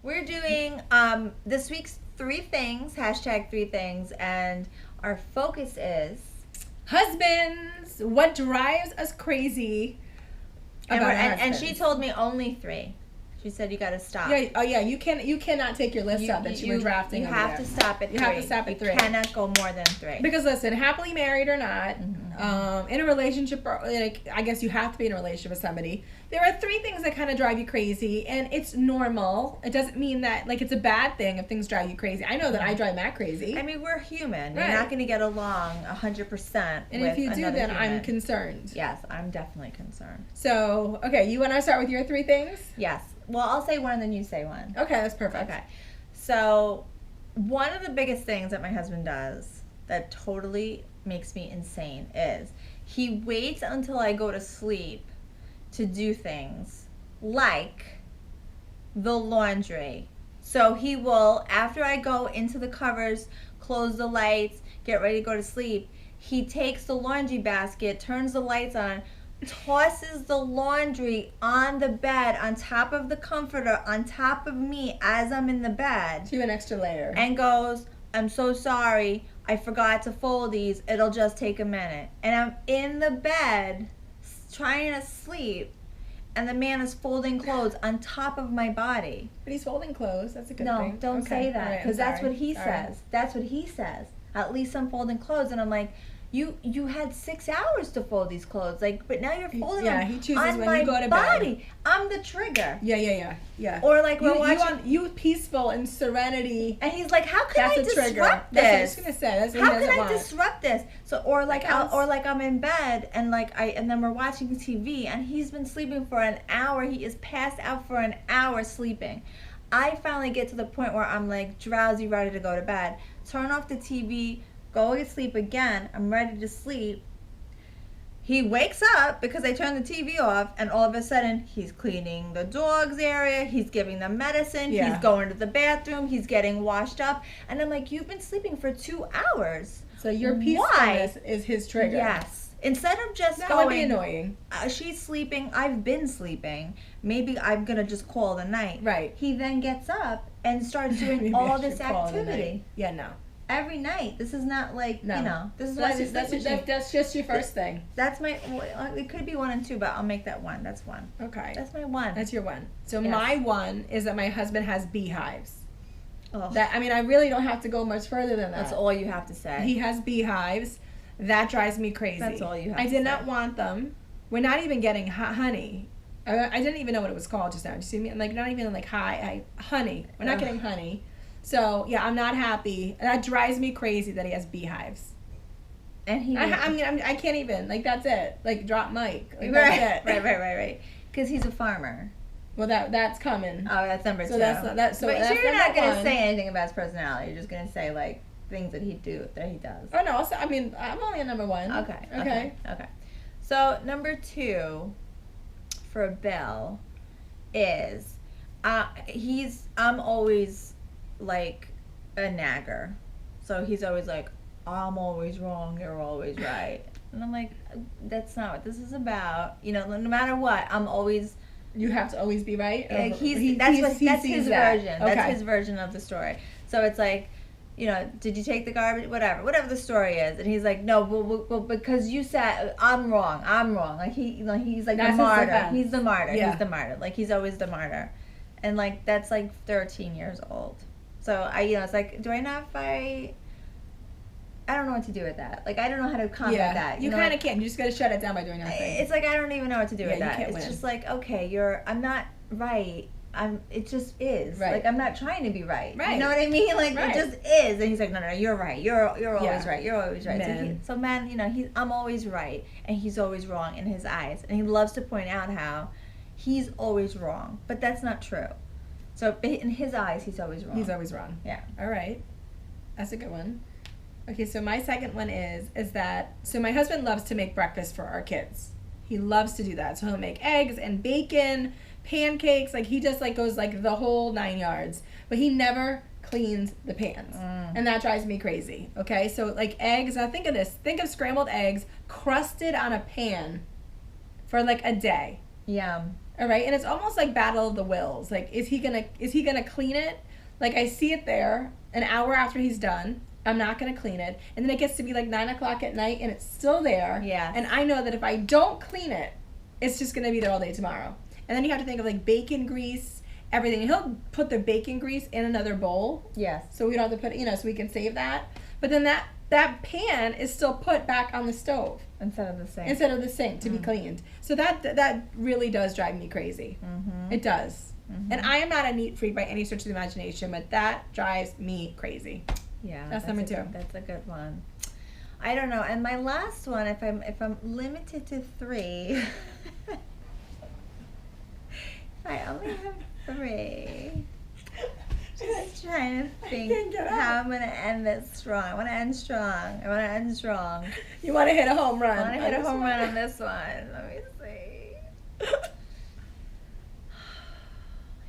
We're doing this week's 3 things, hashtag 3 things, and our focus is Husbands, what drives us crazy and, about we're, our and she husbands? told me only 3. She said you got to stop. Yeah, oh yeah, you cannot take your list up that you were drafting. You over have there. to stop at 3. You have to stop at 3. You cannot go more than 3. Because listen, happily married or not, in a relationship, like I guess you have to be in a relationship with somebody. There are 3 things that kind of drive you crazy, and it's normal. It doesn't mean that like it's a bad thing if things drive you crazy. I know that I drive Matt crazy. I mean, we're human. Right. You're not going to get along 100%. And with if you do, another then human. I'm concerned. Yes, I'm definitely concerned. So, okay, you want to start with your 3 things? Yes. Well, I'll say one and then you say one. Okay, that's perfect. Okay. So, one of the biggest things that my husband does that totally makes me insane is he waits until I go to sleep to do things like the laundry. So he will, after I go into the covers, close the lights, get ready to go to sleep, he takes the laundry basket, turns the lights on, tosses the laundry on the bed, on top of the comforter, on top of me as I'm in the bed. To an extra layer. And goes, I'm so sorry, I forgot to fold these, it'll just take a minute. And I'm in the bed trying to sleep, and the man is folding clothes on top of my body. But he's folding clothes. That's a good No, thing. don't say that, because that's what he Sorry. says. That's what he says. At least I'm folding clothes, and I'm like, you had 6 hours to fold these clothes, like, but now you're folding them he chooses on when my you go to body. bed. I'm the trigger. Yeah. Or like we're watching, you peaceful and serenity. and he's like, "How can I That's a trigger. disrupt That's what I this? was gonna say. That's what How he can doesn't I want. disrupt this?" So, or like, Like or like I'm in bed and and then we're watching TV, and he's been sleeping for an hour. He is passed out for an hour sleeping. I finally get to the point where I'm like drowsy, ready to go to bed. Turn off the TV, go to sleep again. I'm ready to sleep. He wakes up because I turned the TV off, and all of a sudden he's cleaning the dog's area, he's giving them medicine, Yeah. he's going to the bathroom, he's getting washed up, and I'm like, you've been sleeping for 2 hours. So your Why? peacefulness is his trigger. Yes. Instead of just That going, would be annoying. She's sleeping, I've been sleeping, maybe I'm gonna just call the night. Right. He then gets up and starts doing Maybe all I should this call it a night. activity Yeah, no. every night. This is not like, No. this is So why that's, we just, sleep with you. that's just your first thing. That's my, well, it could be 1 and 2, but I'll make that 1. That's 1. Okay. That's my 1. That's your 1. So Yes. my 1 is that my husband has beehives. Ugh. That I mean, I really don't have to go much further than that. That's all you have to say. He has beehives. That drives me crazy. That's all you have I to did say. not want them. We're not even getting honey. I didn't even know what it was called just now. Did you see me? I'm like, not even like honey. We're not Ugh. getting honey. So yeah, I'm not happy. That drives me crazy that he has beehives. And he, I can't even. Like that's it. Like drop mic. Like, that's it. right. Because he's a farmer. Well, that's coming. Oh, that's number 2. So that's not that. So but that's you're not number gonna 1. say anything about his personality. You're just gonna say like things that he does. Oh no. I mean, I'm only at number 1. Okay. So number 2 for Bill is I'm always like a nagger. So he's always like, I'm always wrong, you're always right. And I'm like, that's not what this is about. You know, no matter what, I'm always. You have to always be right. That's his sees version. Okay. That's his version of the story. So it's like, you know, did you take the garbage? Whatever the story is. And he's like, no, well, because you said I'm wrong. Like he's like That's the his martyr. defense. He's the martyr. Yeah. He's the martyr. Like he's always the martyr. And like that's like 13 years old. So it's like, do I not fight? I don't know what to do with that. Like I don't know how to combat that. You know? kind of can't. You just got to shut it down by doing nothing. It's like I don't even know what to do with you that. can't It's win. just like, okay, I'm not right. It just is. Right. Like I'm not trying to be right. Right. You know what I mean? Like Right. it just is. And he's like, no, you're right. You're always right. You're always right. Men. So man, I'm always right, and he's always wrong in his eyes, and he loves to point out how he's always wrong, but that's not true. So in his eyes, he's always wrong. He's always wrong. Yeah. All right. That's a good one. Okay, so my second one is that my husband loves to make breakfast for our kids. He loves to do that. So he'll make eggs and bacon, pancakes. Like he just like goes like the whole 9 yards. But he never cleans the pans. And that drives me crazy. Okay? So like eggs, now think of this. Think of scrambled eggs crusted on a pan for like a day. Yum. All right, and it's almost like battle of the wills. Like, is he gonna clean it? Like, I see it there an hour after he's done. I'm not gonna clean it, and then it gets to be like 9 o'clock at night, and it's still there. Yeah. And I know that if I don't clean it, it's just gonna be there all day tomorrow. And then you have to think of like bacon grease, everything. He'll put the bacon grease in another bowl. Yes. So we don't have to put it, so we can save that. But then that pan is still put back on the stove. Instead of the sink. Instead of the sink to be cleaned. So that really does drive me crazy. Mm-hmm. It does. Mm-hmm. And I am not a neat freak by any stretch of the imagination, but that drives me crazy. Yeah. That's number 2. That's a good one. I don't know. And my last one, if I'm limited to 3, I only have 3. Just trying to think how I'm going to end this strong. I want to end strong. You want to hit a home run. I want to hit a home run on this one. Let me see.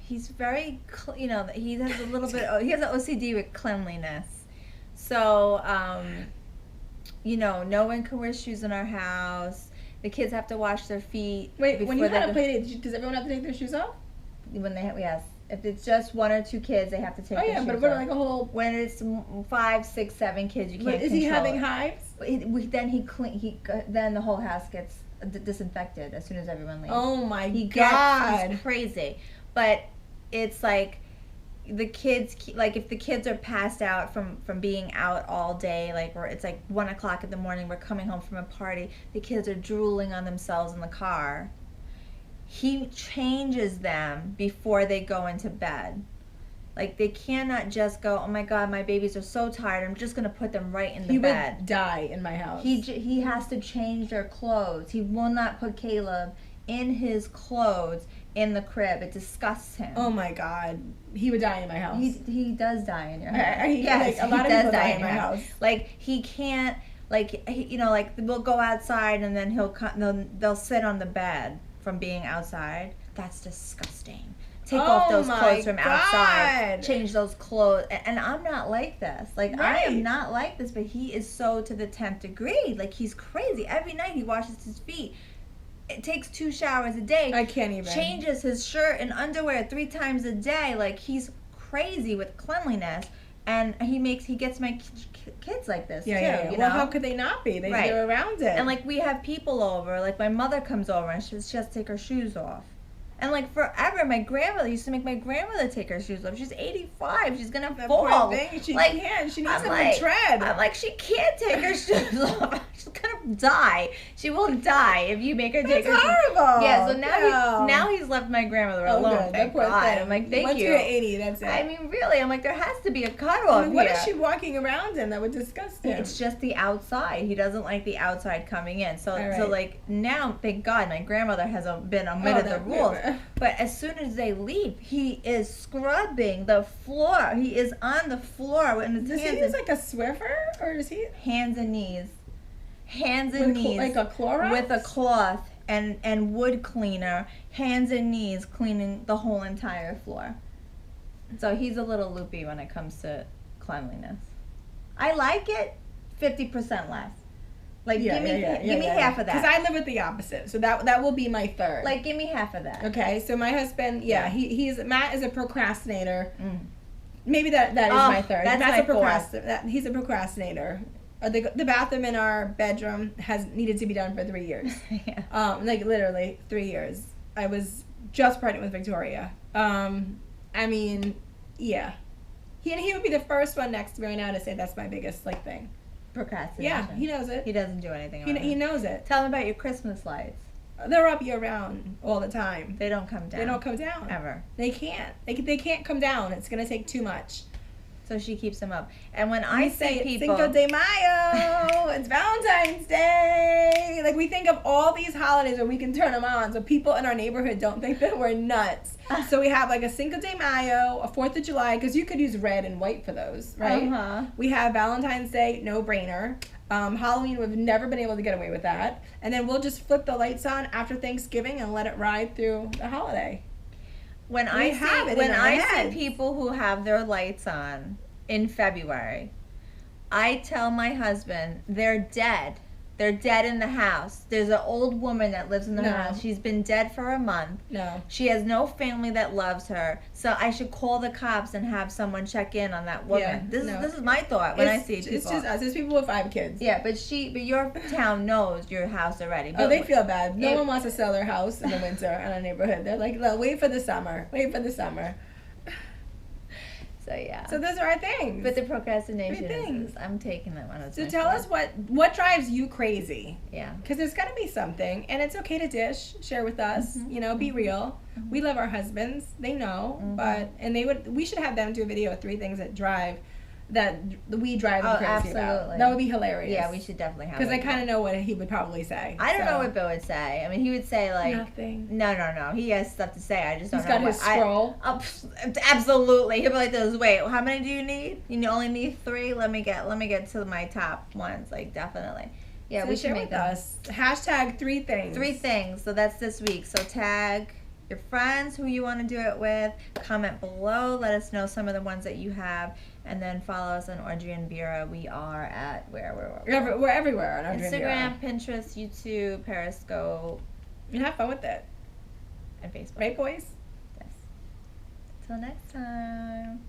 He's very, he has a little bit, he has an OCD with cleanliness. So, no one can wear shoes in our house. The kids have to wash their feet. Wait, when you had a play date, does everyone have to take their shoes off? When they have, yes. If it's just 1 or 2 kids, they have to take their shoes off. Oh, yeah, but what, like a whole... When it's 5, 6, 7 kids, you can't control. Is he having hives? Then the whole house gets disinfected as soon as everyone leaves. Oh, my God. He's crazy. But it's like... the kids, like if the kids are passed out from being out all day, like where it's like 1 o'clock in the morning, we're coming home from a party, the kids are drooling on themselves in the car, he changes them before they go into bed. Like they cannot just go, oh my God, my babies are so tired, I'm just going to put them right in the bed. He would die in my house. He has to change their clothes. He will not put Caleb in his clothes in the crib. It disgusts him. Oh my God. He would die in my house. He does die in your house. Yes, like, a lot of people die in my house. Like he can't, like like we'll go outside and then they'll sit on the bed from being outside. That's disgusting. Take off those clothes from outside. Change those clothes. And I'm not like this. Like I am not like this, but he is so to the 10th degree. Like he's crazy. Every night he washes his feet. It takes 2 showers a day. I can't even. Changes his shirt and underwear 3 times a day. Like he's crazy with cleanliness, and he gets my kids like this too. Yeah. Well, how could they not be? They're around it. And like we have people over. Like my mother comes over and she has to take her shoes off. And like forever, my grandmother used to make my grandmother take her shoes off. She's 85. She's gonna fall. Poor thing. She can't. She needs to tread. I'm like, she can't take her shoes off. She's gonna die. She will die if you make her take her shoes off. That's horrible. Yeah. So now he's left my grandmother alone. Good. Thank God. I'm like, thank you. Once you're 80, that's it. I mean, really, I'm like, there has to be a cutoff here. What is she walking around in that would disgust him? It's just the outside. He doesn't like the outside coming in. So like now, thank God, my grandmother has been omitted the rules. But as soon as they leave, he is scrubbing the floor. He is on the floor with his hands. Does he use like a Swiffer, or does he? Hands and knees. Hands and knees. Like a Clorox? With a cloth and wood cleaner. Hands and knees cleaning the whole entire floor. So he's a little loopy when it comes to cleanliness. I like it 50% less. Like give me half of that. Because I live with the opposite, so that will be my third. Like give me half of that. Okay, so my husband, Matt is a procrastinator. Maybe that is my third. That's my he's a procrastinator. The bathroom in our bedroom has needed to be done for 3 years. Like literally 3 years. I was just pregnant with Victoria. I mean, yeah. He would be the first one next to me right now to say that's my biggest thing. Procrastination. Yeah, he knows it. He doesn't do anything about it. He knows it. Tell him about your Christmas lights. They're up year round all the time. They don't come down. Ever. They can't. They can't come down. It's going to take too much. So she keeps them up. And when I say people... Cinco de Mayo. It's Valentine's Day. Like, we think of all these holidays where we can turn them on, so people in our neighborhood don't think that we're nuts. So we have, like, a Cinco de Mayo, a 4th of July, because you could use red and white for those, right? Uh-huh. We have Valentine's Day, no-brainer. Halloween, we've never been able to get away with that. And then we'll just flip the lights on after Thanksgiving and let it ride through the holiday. When I see people who have their lights on in February, I tell my husband they're dead. They're dead in the house. There's an old woman that lives in the No. house. She's been dead for a month. No. She has no family that loves her. So I should call the cops and have someone check in on that woman. Yeah, This is my thought when I see people. It's just us. It's people with 5 kids. Yeah, but your town knows your house already. But Oh, they feel bad. No one wants to sell their house in the winter in a neighborhood. They're like, "Look, wait for the summer. Wait for the summer." So yeah. So those are our things. But the procrastination Great things. is I'm taking that one as So my tell fault. us what drives you crazy. Yeah. Because there's got to be something, and it's okay to dish, share with us. You know, be real. We love our husbands; they know. But we should have them do a video of 3 things that we drive them crazy about. absolutely. That would be hilarious. Yeah, we should definitely have. Because I it. kind of know what he would probably say. I don't so. know what Bill would say. I mean, he would say like Nothing. No. He has stuff to say. I just don't He's know. got his scroll. Absolutely. He'll be like this. Wait, how many do you need? You only need 3. Let me get to my top ones. Like definitely. Yeah, So we should share make with them. us. Hashtag 3 things. 3 things. So that's this week. So tag your friends who you want to do it with. Comment below. Let us know some of the ones that you have. And then follow us on Audrey and Vera. We are at where? We're everywhere on Audrey and Vera. Instagram, Pinterest, YouTube, Periscope, And have fun with it. and Facebook. Right, boys? Yes. Till next time.